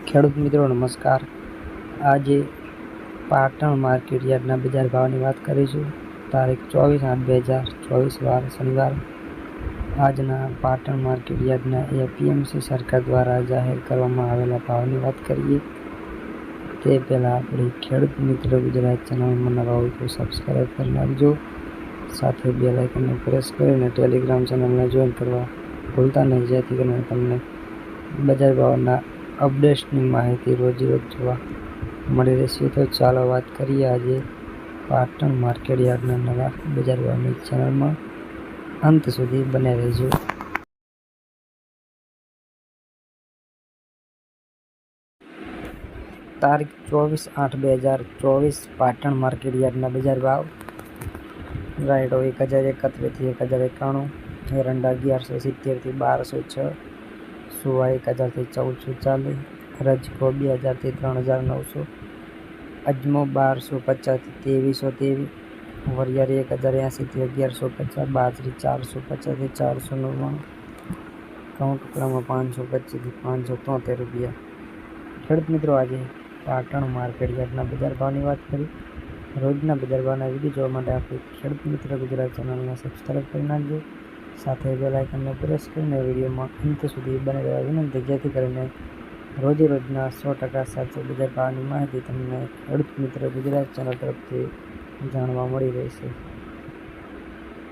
ખેડૂત મિત્રો નમસ્કાર. આજે પાટણ માર્કેટ યાર્ડના બજાર ભાવની વાત કરીશું. તારીખ 24/8/2024 વાર શનિવાર. આજના પાટણ માર્કેટ યાર્ડના એપીએમસી સરકાર દ્વારા જાહેર કરવામાં આવેલા ભાવની વાત કરીએ તે પહેલાં આપણી ખેડૂત મિત્ર ગુજરાત ચેનલમાં નવા હોય તો સબસ્ક્રાઈબ કરી નાખજો. સાથે બેલ આઇકનને પ્રેસ કરીને ટેલિગ્રામ ચેનલને જોઈન કરવા ભૂલતા નહીં, જેથી કરીને તમને બજાર ભાવના અપડેટ્સની માહિતી રોજ જોવા મળી રહેશે. તો ચાલો વાત કરીએ આજે પાટણ માર્કેટ યાર્ડના નવા બજાર ભાવની. ચેનલમાં અંત સુધી બને રહેજો. તારીખ 24/8/2024 પાટણ માર્કેટ યાર્ડના બજાર ભાવ. રાયડો 1031 થી 1091, એરંડા 1170 થી 1206, સુવા 1000 થી 1440, રજકો 2000 થી 3900, અજમો 1250 થી 2323, વરિયાળી 1080 થી 1150, બાજરી 450 થી 499, ઘઉં ટુકડામાં 525 થી 573 રૂપિયા. ખેડૂત મિત્રો, આજે પાટણ માર્કેટ યાર્ડના બજાર ભાવની વાત કરી. રોજના બજાર ભાવના વિડીયો જોવા માટે આપણી ખેડૂત મિત્ર ગુજરાત ચેનલને સબસ્ક્રાઈબ કરી નાખજો. સાથે બેલ આઇકનને પ્રેસ કરીને વિડીયોમાં અંત સુધી બને રહેવા વિનંતી, જેથી કરીને રોજના 100% સાચો બજાર ભાવની માહિતી તમને ખેડૂત મિત્ર ગુજરાત ચેનલ તરફથી જાણવા મળી રહેશે.